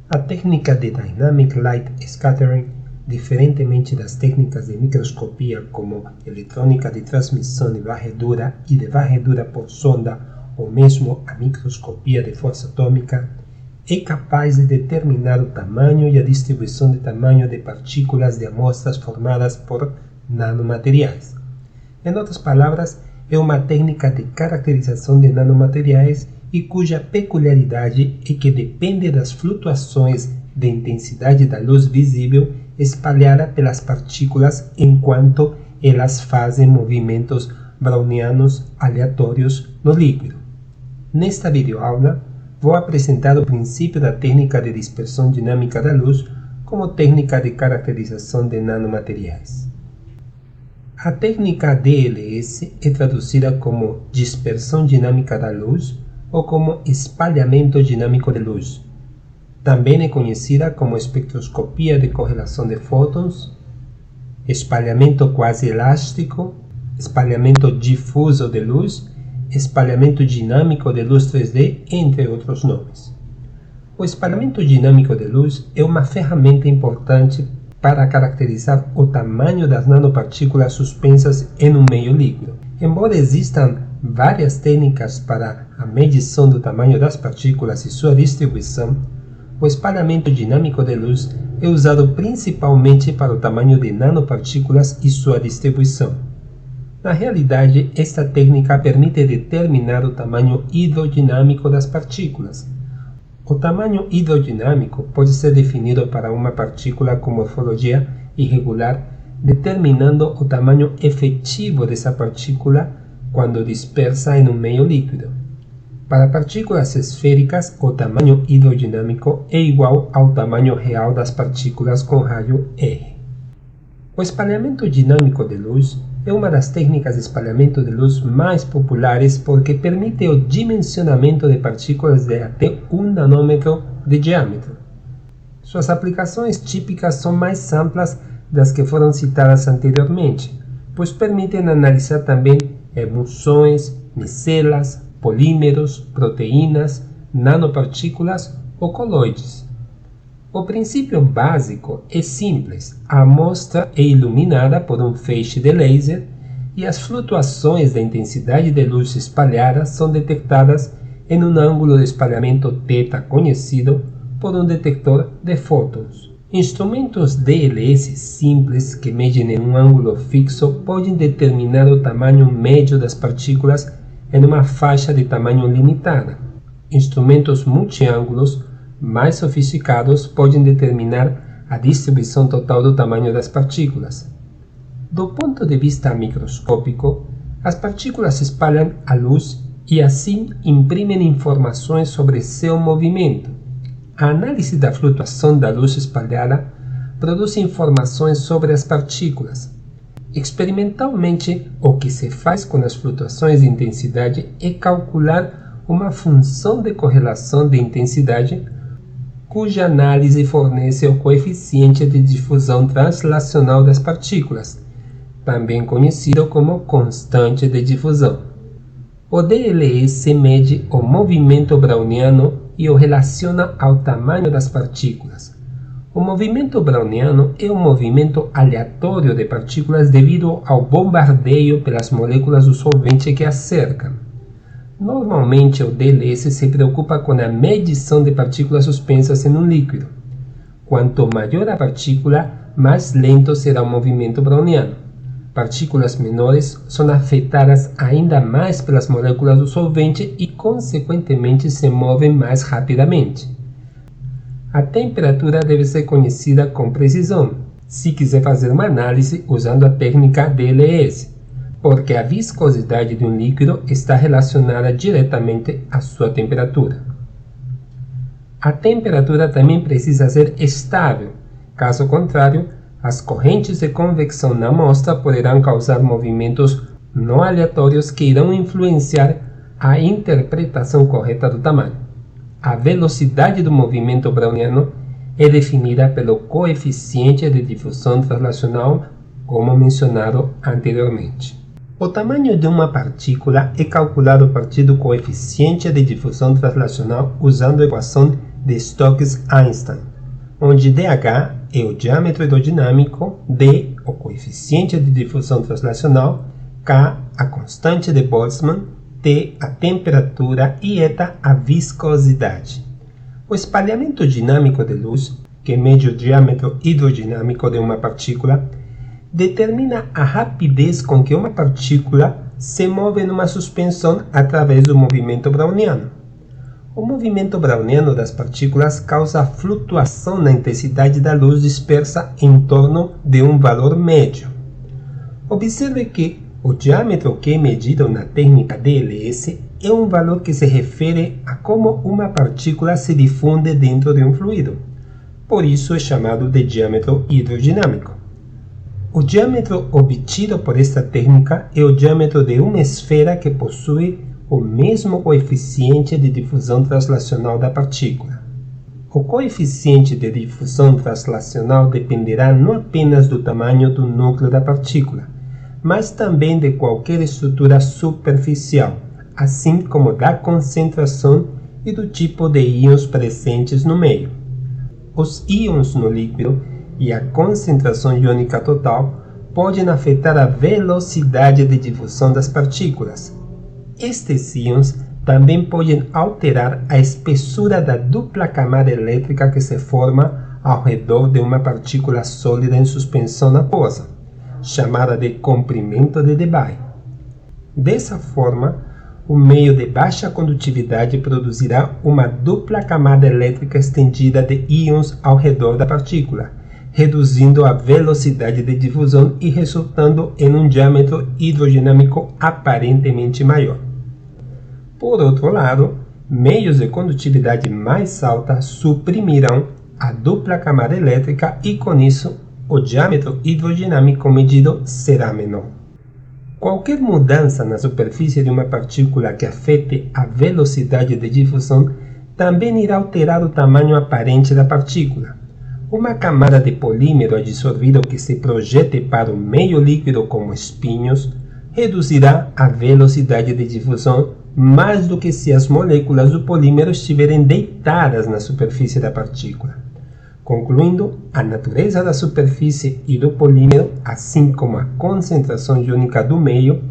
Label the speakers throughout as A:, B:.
A: A técnica de Dynamic Light Scattering, diferentemente das técnicas de microscopia como eletrônica de transmissão e de varredura por sonda ou mesmo a microscopia de força atômica, é capaz de determinar o tamanho e a distribuição de tamanho de partículas de amostras formadas por nanomateriais. Em outras palavras, é uma técnica de caracterização de nanomateriais e cuja peculiaridade é que depende das flutuações de intensidade da luz visível espalhada pelas partículas enquanto elas fazem movimentos brownianos aleatórios no líquido. Nesta videoaula, vou apresentar o princípio da técnica de dispersão dinâmica da luz como técnica de caracterização de nanomateriais. A técnica DLS é traduzida como dispersão dinâmica da luz ou como espalhamento dinâmico de luz. Também é conhecida como espectroscopia de correlação de fótons, espalhamento quase elástico, espalhamento difuso de luz, espalhamento dinâmico de luz 3D, entre outros nomes. O espalhamento dinâmico de luz é uma ferramenta importante para caracterizar o tamanho das nanopartículas suspensas em um meio líquido. Embora existam várias técnicas para a medição do tamanho das partículas e sua distribuição, o espalhamento dinâmico de luz é usado principalmente para o tamanho de nanopartículas e sua distribuição. Na realidade, esta técnica permite determinar o tamanho hidrodinâmico das partículas. O tamanho hidrodinâmico pode ser definido para uma partícula com morfologia irregular, determinando o tamanho efetivo dessa partícula quando dispersa em um meio líquido. Para partículas esféricas, o tamanho hidrodinâmico é igual ao tamanho real das partículas com raio R. O espalhamento dinâmico de luz é uma das técnicas de espalhamento de luz mais populares porque permite o dimensionamento de partículas de até 1 nanômetro de diâmetro. Suas aplicações típicas são mais amplas das que foram citadas anteriormente, pois permitem analisar também emulsões, micelas, polímeros, proteínas, nanopartículas ou coloides. O princípio básico é simples. A amostra é iluminada por um feixe de laser e as flutuações da intensidade de luz espalhada são detectadas em um ângulo de espalhamento θ conhecido por um detector de fótons. Instrumentos DLS simples que medem em um ângulo fixo podem determinar o tamanho médio das partículas em uma faixa de tamanho limitada. Instrumentos multiângulos mais sofisticados podem determinar a distribuição total do tamanho das partículas. Do ponto de vista microscópico, as partículas espalham a luz e assim imprimem informações sobre seu movimento. A análise da flutuação da luz espalhada produz informações sobre as partículas. Experimentalmente, o que se faz com as flutuações de intensidade é calcular uma função de correlação de intensidade cuja análise fornece o coeficiente de difusão translacional das partículas, também conhecido como constante de difusão. O DLS mede o movimento browniano e o relaciona ao tamanho das partículas. O movimento browniano é um movimento aleatório de partículas devido ao bombardeio pelas moléculas do solvente que as cercam. Normalmente, o DLS se preocupa com a medição de partículas suspensas em um líquido. Quanto maior a partícula, mais lento será o movimento browniano. Partículas menores são afetadas ainda mais pelas moléculas do solvente e, consequentemente, se movem mais rapidamente. A temperatura deve ser conhecida com precisão, se quiser fazer uma análise usando a técnica DLS, porque a viscosidade de um líquido está relacionada diretamente à sua temperatura. A temperatura também precisa ser estável, caso contrário, as correntes de convecção na amostra poderão causar movimentos não aleatórios que irão influenciar a interpretação correta do tamanho. A velocidade do movimento browniano é definida pelo coeficiente de difusão translacional, como mencionado anteriormente. O tamanho de uma partícula é calculado a partir do coeficiente de difusão translacional usando a equação de Stokes-Einstein, onde dH é o diâmetro hidrodinâmico, D, o coeficiente de difusão translacional, K, a constante de Boltzmann, T, a temperatura e eta, a viscosidade. O espalhamento dinâmico de luz, que mede o diâmetro hidrodinâmico de uma partícula, determina a rapidez com que uma partícula se move numa suspensão através do movimento browniano. O movimento browniano das partículas causa flutuação na intensidade da luz dispersa em torno de um valor médio. Observe que o diâmetro que é medido na técnica DLS é um valor que se refere a como uma partícula se difunde dentro de um fluido. Por isso é chamado de diâmetro hidrodinâmico. O diâmetro obtido por esta técnica é o diâmetro de uma esfera que possui o mesmo coeficiente de difusão translacional da partícula. O coeficiente de difusão translacional dependerá não apenas do tamanho do núcleo da partícula, mas também de qualquer estrutura superficial, assim como da concentração e do tipo de íons presentes no meio. Os íons no líquido e a concentração iônica total podem afetar a velocidade de difusão das partículas. Estes íons também podem alterar a espessura da dupla camada elétrica que se forma ao redor de uma partícula sólida em suspensão aquosa, chamada de comprimento de Debye. Dessa forma, o meio de baixa condutividade produzirá uma dupla camada elétrica estendida de íons ao redor da partícula, reduzindo a velocidade de difusão e resultando em um diâmetro hidrodinâmico aparentemente maior. Por outro lado, meios de condutividade mais alta suprimirão a dupla camada elétrica e, com isso, o diâmetro hidrodinâmico medido será menor. Qualquer mudança na superfície de uma partícula que afete a velocidade de difusão também irá alterar o tamanho aparente da partícula. Uma camada de polímero adsorvido que se projete para o meio líquido como espinhos reduzirá a velocidade de difusão mais do que se as moléculas do polímero estiverem deitadas na superfície da partícula. Concluindo, a natureza da superfície e do polímero, assim como a concentração iônica do meio,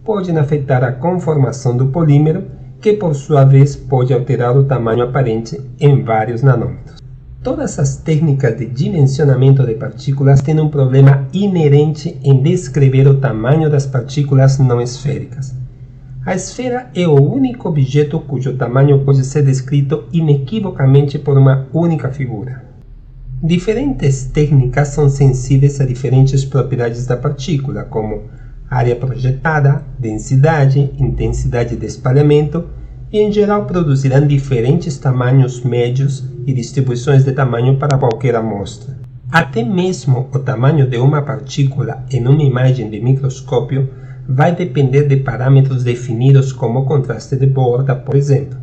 A: podem afetar a conformação do polímero, que por sua vez pode alterar o tamanho aparente em vários nanômetros. Todas as técnicas de dimensionamento de partículas têm um problema inerente em descrever o tamanho das partículas não esféricas. A esfera é o único objeto cujo tamanho pode ser descrito inequivocamente por uma única figura. Diferentes técnicas são sensíveis a diferentes propriedades da partícula, como área projetada, densidade, intensidade de espalhamento, e em geral produzirão diferentes tamanhos médios e distribuições de tamanho para qualquer amostra. Até mesmo o tamanho de uma partícula em uma imagem de microscópio vai depender de parâmetros definidos como contraste de borda, por exemplo.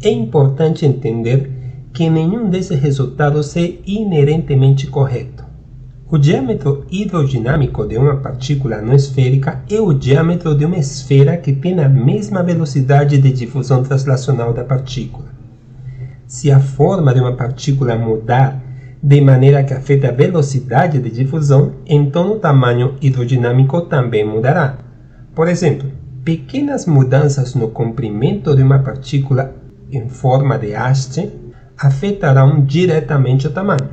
A: É importante entender que nenhum desses resultados é inerentemente correto. O diâmetro hidrodinâmico de uma partícula não esférica é o diâmetro de uma esfera que tem a mesma velocidade de difusão translacional da partícula. Se a forma de uma partícula mudar de maneira que afeta a velocidade de difusão, então o tamanho hidrodinâmico também mudará. Por exemplo, pequenas mudanças no comprimento de uma partícula em forma de haste afetarão diretamente o tamanho,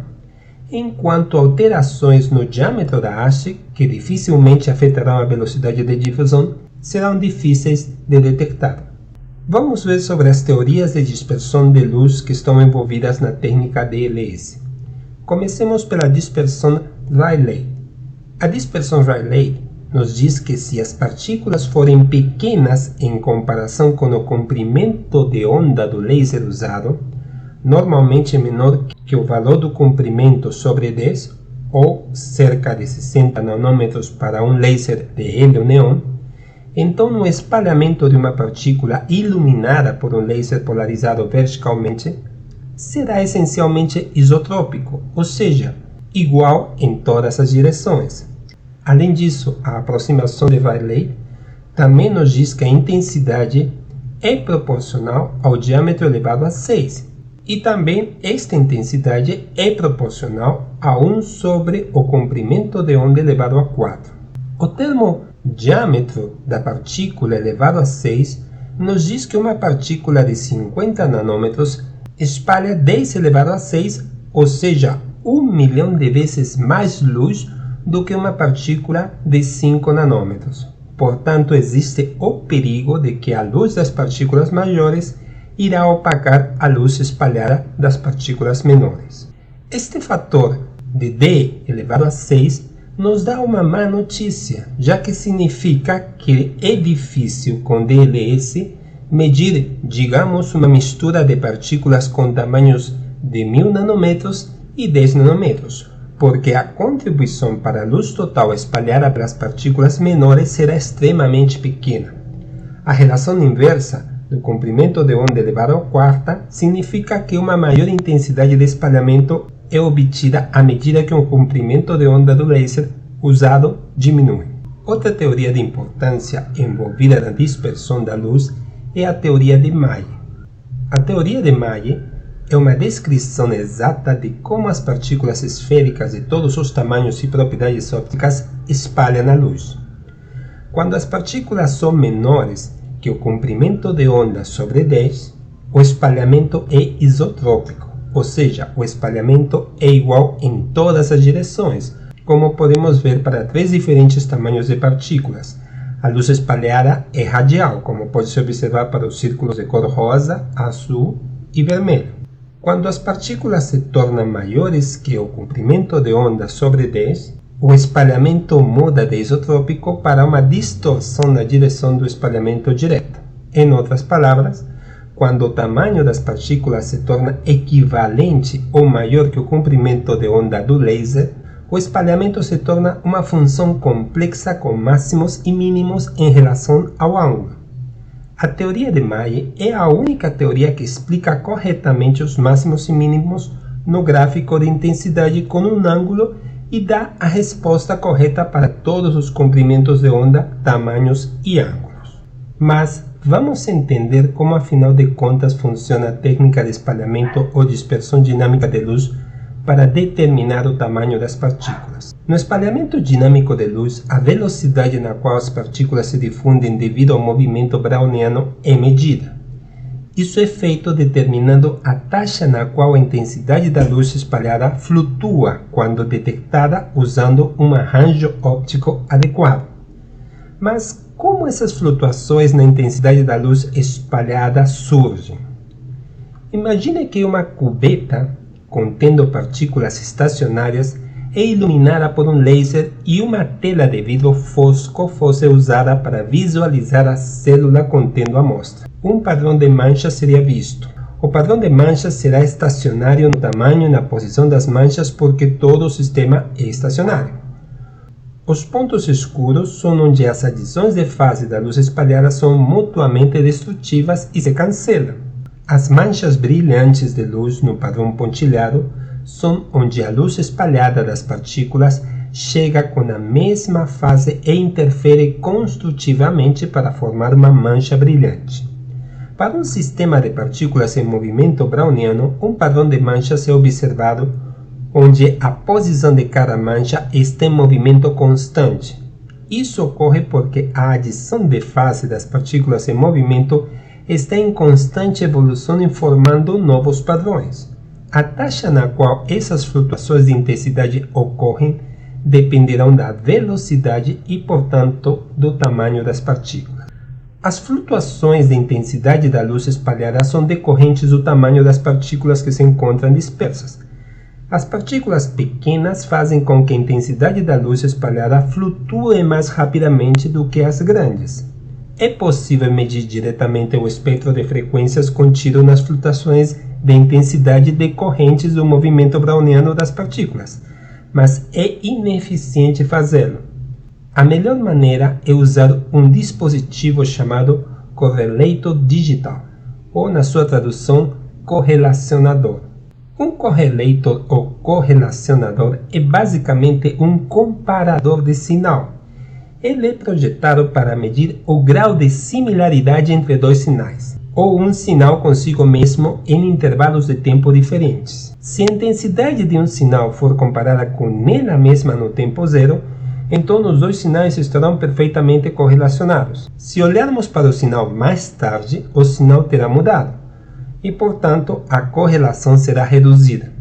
A: enquanto alterações no diâmetro da haste, que dificilmente afetarão a velocidade de difusão, serão difíceis de detectar. Vamos ver sobre as teorias de dispersão de luz que estão envolvidas na técnica DLS. Comecemos pela dispersão Rayleigh. A dispersão Rayleigh nos diz que se as partículas forem pequenas em comparação com o comprimento de onda do laser usado, normalmente menor que o valor do comprimento sobre 10, ou cerca de 60 nanômetros para um laser de hélio neon, então no espalhamento de uma partícula iluminada por um laser polarizado verticalmente, será essencialmente isotrópico, ou seja, igual em todas as direções. Além disso, a aproximação de Rayleigh também nos diz que a intensidade é proporcional ao diâmetro elevado a 6, E também esta intensidade é proporcional a 1 sobre o comprimento de onda elevado a 4. O termo diâmetro da partícula elevado a 6 nos diz que uma partícula de 50 nanômetros espalha 10 elevado a 6, ou seja, 1 milhão de vezes mais luz do que uma partícula de 5 nanômetros. Portanto, existe o perigo de que a luz das partículas maiores irá opacar a luz espalhada das partículas menores. Este fator de D elevado a 6 nos dá uma má notícia, já que significa que é difícil com DLS medir, digamos, uma mistura de partículas com tamanhos de 1000 nanômetros e 10 nanômetros, porque a contribuição para a luz total espalhada pelas partículas menores será extremamente pequena. A relação inversa do comprimento de onda elevado a quarta significa que uma maior intensidade de espalhamento é obtida à medida que o comprimento de onda do laser usado diminui. Outra teoria de importância envolvida na dispersão da luz é a teoria de Mayer. A teoria de Mayer é uma descrição exata de como as partículas esféricas de todos os tamanhos e propriedades ópticas espalham a luz. Quando as partículas são menores que o comprimento de onda sobre 10, o espalhamento é isotrópico, ou seja, o espalhamento é igual em todas as direções, como podemos ver para 3 diferentes tamanhos de partículas. A luz espalhada é radial, como pode-se observar para os círculos de cor rosa, azul e vermelho. Quando as partículas se tornam maiores que o comprimento de onda sobre 10, o espalhamento muda de isotrópico para uma distorção na direção do espalhamento direto. Em outras palavras, quando o tamanho das partículas se torna equivalente ou maior que o comprimento de onda do laser, o espalhamento se torna uma função complexa com máximos e mínimos em relação ao ângulo. A teoria de Mayer é a única teoria que explica corretamente os máximos e mínimos no gráfico de intensidade com um ângulo e dá a resposta correta para todos os comprimentos de onda, tamanhos e ângulos. Mas vamos entender como, afinal de contas, funciona a técnica de espalhamento ou dispersão dinâmica de luz para determinar o tamanho das partículas. No espalhamento dinâmico de luz, a velocidade na qual as partículas se difundem devido ao movimento browniano é medida. Isso é feito determinando a taxa na qual a intensidade da luz espalhada flutua quando detectada usando um arranjo óptico adequado. Mas como essas flutuações na intensidade da luz espalhada surgem? Imagine que uma cubeta contendo partículas estacionárias é iluminada por um laser e uma tela de vidro fosco fosse usada para visualizar a célula contendo a amostra. Um padrão de manchas seria visto. O padrão de manchas será estacionário no tamanho e na posição das manchas porque todo o sistema é estacionário. Os pontos escuros são onde as adições de fase da luz espalhada são mutuamente destrutivas e se cancelam. As manchas brilhantes de luz no padrão pontilhado são onde a luz espalhada das partículas chega com a mesma fase e interfere construtivamente para formar uma mancha brilhante. Para um sistema de partículas em movimento browniano, um padrão de manchas é observado onde a posição de cada mancha está em movimento constante. Isso ocorre porque a adição de fase das partículas em movimento está em constante evolução e formando novos padrões. A taxa na qual essas flutuações de intensidade ocorrem dependerão da velocidade e, portanto, do tamanho das partículas. As flutuações de intensidade da luz espalhada são decorrentes do tamanho das partículas que se encontram dispersas. As partículas pequenas fazem com que a intensidade da luz espalhada flutue mais rapidamente do que as grandes. É possível medir diretamente o espectro de frequências contido nas flutuações de intensidade decorrentes do movimento browniano das partículas, mas é ineficiente fazê-lo. A melhor maneira é usar um dispositivo chamado correlator digital, ou na sua tradução, correlacionador. Um correlator ou correlacionador é basicamente um comparador de sinal. Ele é projetado para medir o grau de similaridade entre dois sinais. ou um sinal consigo mesmo em intervalos de tempo diferentes. Se a intensidade de um sinal for comparada com ela mesma no tempo zero, então os dois sinais estarão perfeitamente correlacionados. Se olharmos para o sinal mais tarde, o sinal terá mudado e, portanto, a correlação será reduzida.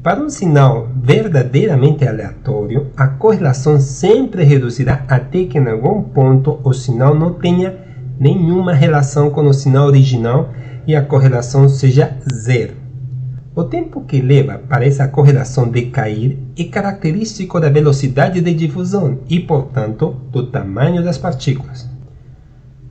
A: Para um sinal verdadeiramente aleatório, a correlação sempre reduzirá até que em algum ponto o sinal não tenha nenhuma relação com o sinal original e a correlação seja zero. O tempo que leva para essa correlação decair é característico da velocidade de difusão e, portanto, do tamanho das partículas.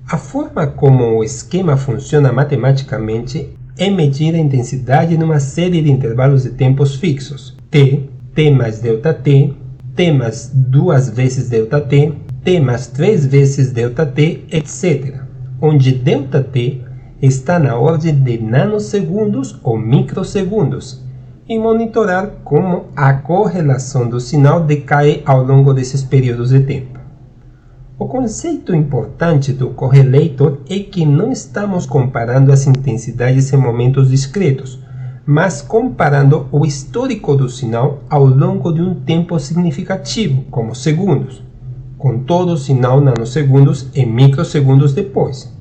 A: A forma como o esquema funciona matematicamente é medir a intensidade numa série de intervalos de tempos fixos, t, t mais ΔT, t mais 2 vezes ΔT, t mais 3 vezes ΔT, etc., onde ΔT está na ordem de nanosegundos ou microsegundos, e monitorar como a correlação do sinal decai ao longo desses períodos de tempo. O conceito importante do correlator é que não estamos comparando as intensidades em momentos discretos, mas comparando o histórico do sinal ao longo de um tempo significativo, como segundos, com todo o sinal nanosegundos e microsegundos depois.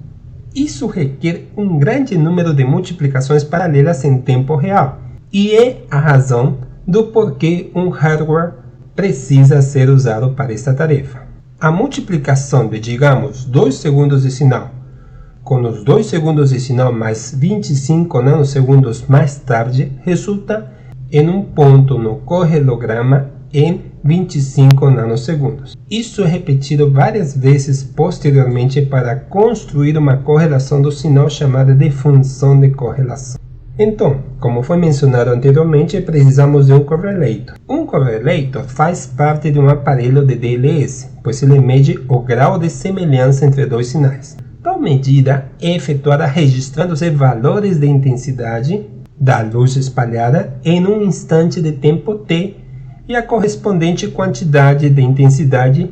A: Isso requer um grande número de multiplicações paralelas em tempo real, e é a razão do porquê um hardware precisa ser usado para esta tarefa. A multiplicação de, digamos, 2 segundos de sinal com os 2 segundos de sinal mais 25 nanosegundos mais tarde resulta em um ponto no correlograma em 25 nanosegundos. Isso é repetido várias vezes posteriormente para construir uma correlação do sinal chamada de função de correlação. Então, como foi mencionado anteriormente, precisamos de um correlator. Um correlator faz parte de um aparelho de DLS, pois ele mede o grau de semelhança entre dois sinais. Tal medida é efetuada registrando-se valores de intensidade da luz espalhada em um instante de tempo t e a correspondente quantidade de intensidade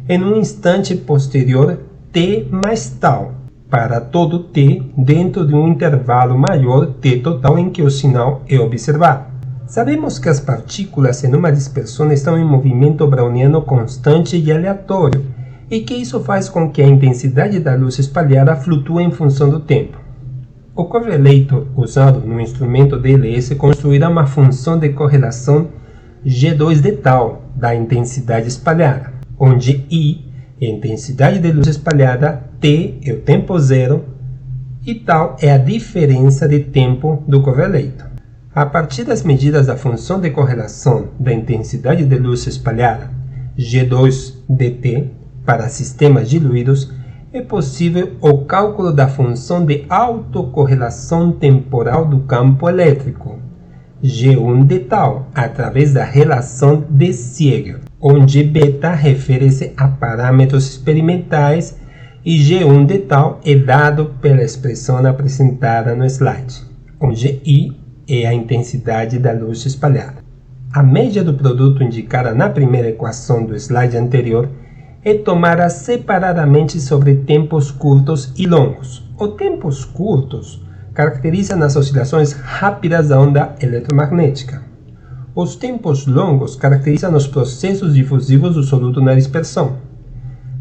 A: em um instante posterior t mais tal, para todo t dentro de um intervalo maior t total em que o sinal é observado. Sabemos que as partículas em uma dispersão estão em movimento browniano constante e aleatório, e que isso faz com que a intensidade da luz espalhada flutue em função do tempo. O correlator usado no instrumento DLS construirá uma função de correlação G2 de tal da intensidade espalhada, onde I é a intensidade de luz espalhada, T é o tempo zero e tal é a diferença de tempo do correlator. A partir das medidas da função de correlação da intensidade de luz espalhada, G2 dt, para sistemas diluídos, é possível o cálculo da função de autocorrelação temporal do campo elétrico, G1 de tal, através da relação de Siegel, onde beta refere-se a parâmetros experimentais e G1 de tal é dado pela expressão apresentada no slide, onde I é a intensidade da luz espalhada. A média do produto indicada na primeira equação do slide anterior é tomada separadamente sobre tempos curtos e longos. Os tempos curtos caracterizam as oscilações rápidas da onda eletromagnética. Os tempos longos caracterizam os processos difusivos do soluto na dispersão.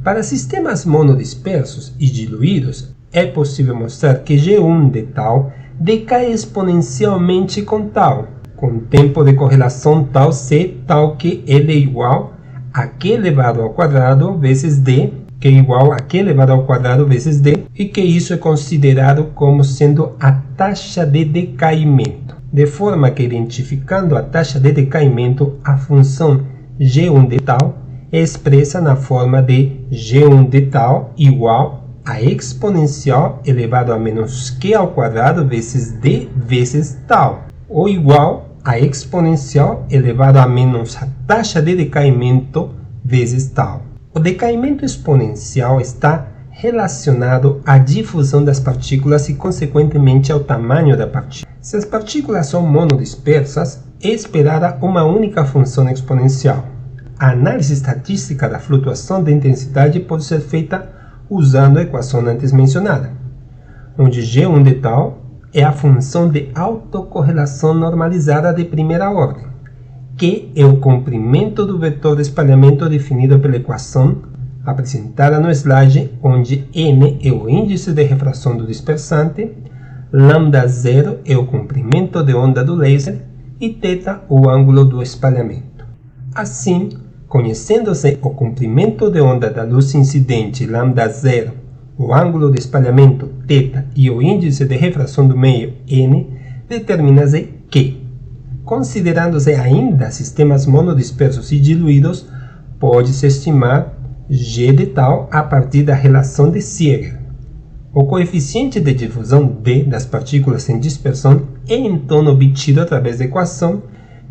A: Para sistemas monodispersos e diluídos, é possível mostrar que G1 de tal decai exponencialmente com tal, com tempo de correlação tal C, tal que ele é igual a Q elevado ao quadrado vezes D, que é igual a Q elevado ao quadrado vezes D, e que isso é considerado como sendo a taxa de decaimento. De forma que, identificando a taxa de decaimento, a função G1 de tal é expressa na forma de G1 de tal igual a exponencial elevado a menos Q ao quadrado vezes D vezes tal, ou igual a exponencial elevado a menos a taxa de decaimento vezes tal. O decaimento exponencial está relacionado à difusão das partículas e, consequentemente, ao tamanho da partícula. Se as partículas são monodispersas, é esperada uma única função exponencial. A análise estatística da flutuação de intensidade pode ser feita usando a equação antes mencionada. onde G1 de tal é a função de autocorrelação normalizada de primeira ordem, que é o comprimento do vetor de espalhamento definido pela equação apresentada no slide, onde n é o índice de refração do dispersante, λ0 é o comprimento de onda do laser e θ o ângulo do espalhamento. Assim, conhecendo-se o comprimento de onda da luz incidente λ0, o ângulo de espalhamento θ e o índice de refração do meio n, determina-se que, considerando-se ainda sistemas monodispersos e diluídos, pode-se estimar G de tal a partir da relação de Sieger. O coeficiente de difusão D das partículas em dispersão é então obtido através da equação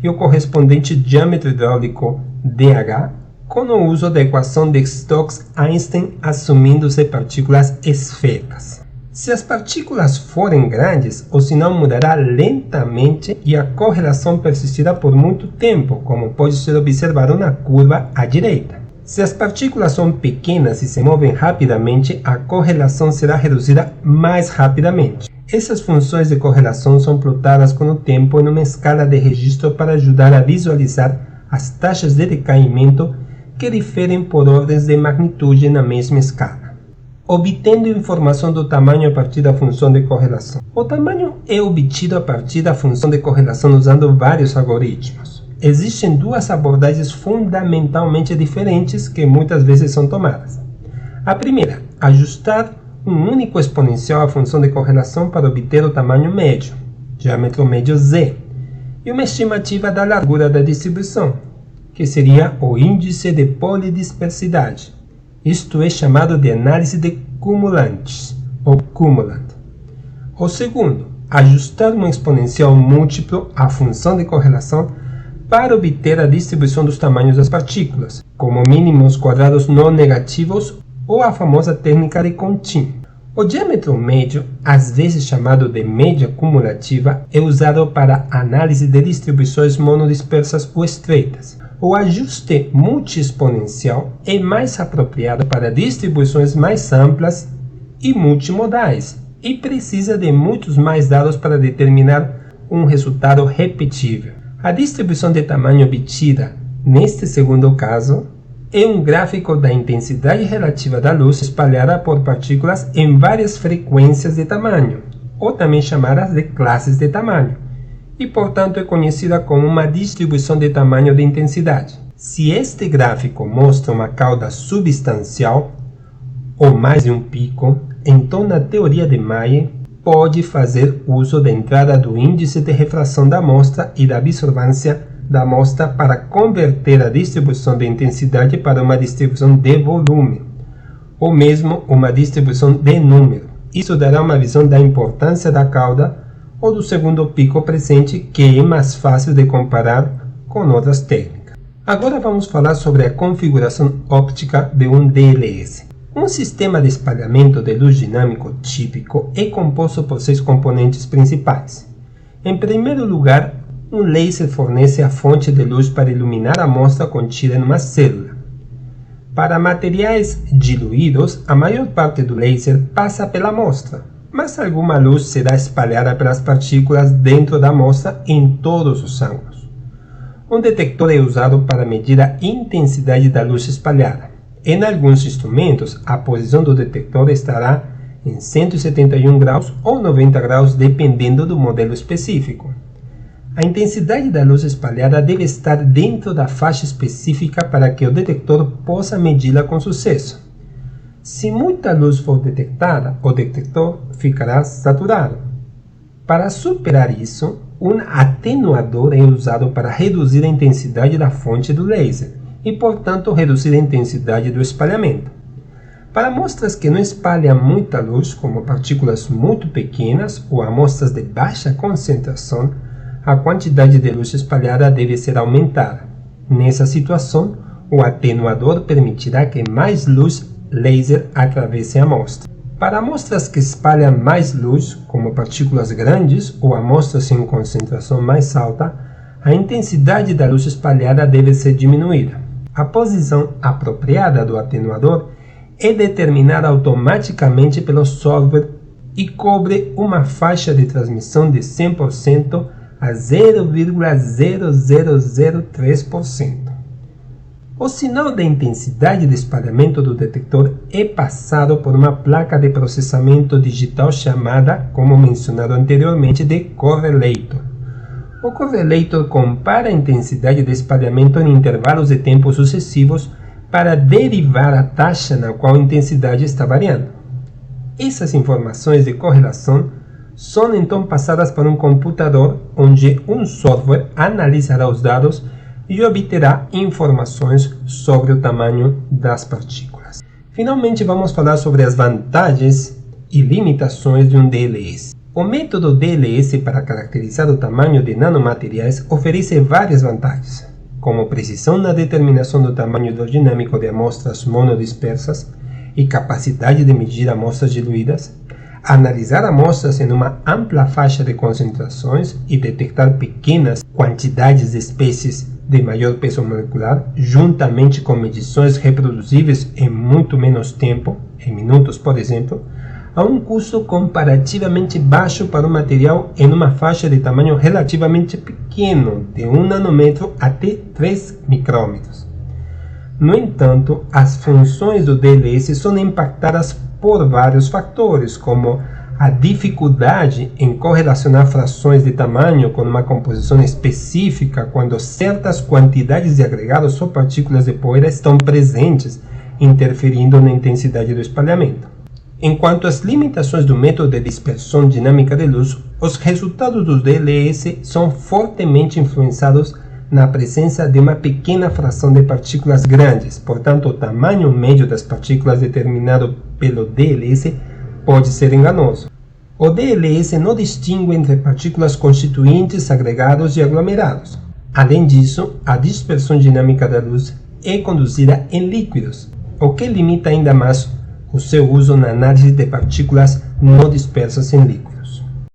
A: e o correspondente diâmetro hidráulico dH com o uso da equação de Stokes-Einstein assumindo-se partículas esféricas. Se as partículas forem grandes, o sinal mudará lentamente e a correlação persistirá por muito tempo, como pode ser observado na curva à direita. Se as partículas são pequenas e se movem rapidamente, a correlação será reduzida mais rapidamente. Essas funções de correlação são plotadas com o tempo em uma escala de registro para ajudar a visualizar as taxas de decaimento que diferem por ordens de magnitude na mesma escala. Obtendo informação do tamanho a partir da função de correlação. O tamanho é obtido a partir da função de correlação usando vários algoritmos. Existem duas abordagens fundamentalmente diferentes que muitas vezes são tomadas. A primeira, ajustar um único exponencial à função de correlação para obter o tamanho médio, diâmetro médio Z, e uma estimativa da largura da distribuição, que seria o índice de polidispersidade. Isto é chamado de análise de cumulantes, ou cumulant. O segundo, ajustar um exponencial múltiplo à função de correlação para obter a distribuição dos tamanhos das partículas, como mínimos quadrados não negativos ou a famosa técnica de Contine. O diâmetro médio, às vezes chamado de média cumulativa, é usado para análise de distribuições monodispersas ou estreitas. O ajuste multiexponencial é mais apropriado para distribuições mais amplas e multimodais e precisa de muitos mais dados para determinar um resultado repetível. A distribuição de tamanho obtida, neste segundo caso, é um gráfico da intensidade relativa da luz espalhada por partículas em várias frequências de tamanho, ou também chamadas de classes de tamanho, e portanto é conhecida como uma distribuição de tamanho de intensidade. Se este gráfico mostra uma cauda substancial, ou mais de um pico, então na teoria de Mayer, pode fazer uso da entrada do índice de refração da amostra e da absorvância da amostra para converter a distribuição de intensidade para uma distribuição de volume, ou mesmo uma distribuição de número. Isso dará uma visão da importância da cauda ou do segundo pico presente, que é mais fácil de comparar com outras técnicas. Agora vamos falar sobre a configuração óptica de um DLS. Um sistema de espalhamento de luz dinâmico típico é composto por 6 componentes principais. Em primeiro lugar, um laser fornece a fonte de luz para iluminar a amostra contida em uma célula. Para materiais diluídos, a maior parte do laser passa pela amostra, mas alguma luz será espalhada pelas partículas dentro da amostra em todos os ângulos. Um detector é usado para medir a intensidade da luz espalhada. Em alguns instrumentos, a posição do detector estará em 171 graus ou 90 graus, dependendo do modelo específico. A intensidade da luz espalhada deve estar dentro da faixa específica para que o detector possa medi-la com sucesso. Se muita luz for detectada, o detector ficará saturado. Para superar isso, um atenuador é usado para reduzir a intensidade da fonte do laser e, portanto, reduzir a intensidade do espalhamento. Para amostras que não espalham muita luz, como partículas muito pequenas ou amostras de baixa concentração, a quantidade de luz espalhada deve ser aumentada. Nessa situação, o atenuador permitirá que mais luz laser atravesse a amostra. Para amostras que espalham mais luz, como partículas grandes ou amostras em concentração mais alta, a intensidade da luz espalhada deve ser diminuída. A posição apropriada do atenuador é determinada automaticamente pelo software e cobre uma faixa de transmissão de 100% a 0,0003%. O sinal de intensidade de espalhamento do detector é passado por uma placa de processamento digital chamada, como mencionado anteriormente, de correlator. O correlator compara a intensidade de espalhamento em intervalos de tempo sucessivos para derivar a taxa na qual a intensidade está variando. Essas informações de correlação são então passadas para um computador, onde um software analisará os dados e obterá informações sobre o tamanho das partículas. Finalmente, vamos falar sobre as vantagens e limitações de um DLS. O método DLS para caracterizar o tamanho de nanomateriais oferece várias vantagens, como precisão na determinação do tamanho hidrodinâmico de amostras monodispersas e capacidade de medir amostras diluídas, analisar amostras em uma ampla faixa de concentrações e detectar pequenas quantidades de espécies de maior peso molecular, juntamente com medições reproduzíveis em muito menos tempo, em minutos, por exemplo, a um custo comparativamente baixo para o material em uma faixa de tamanho relativamente pequeno, de 1 nanômetro até 3 micrômetros. No entanto, as funções do DLS são impactadas por vários fatores, como a dificuldade em correlacionar frações de tamanho com uma composição específica quando certas quantidades de agregados ou partículas de poeira estão presentes, interferindo na intensidade do espalhamento. Enquanto às limitações do método de dispersão dinâmica de luz, os resultados do DLS são fortemente influenciados na presença de uma pequena fração de partículas grandes, portanto o tamanho médio das partículas determinado pelo DLS pode ser enganoso. O DLS não distingue entre partículas constituintes, agregados e aglomerados. Além disso, a dispersão dinâmica da luz é conduzida em líquidos, o que limita ainda mais o seu uso na análise de partículas não dispersas em líquidos.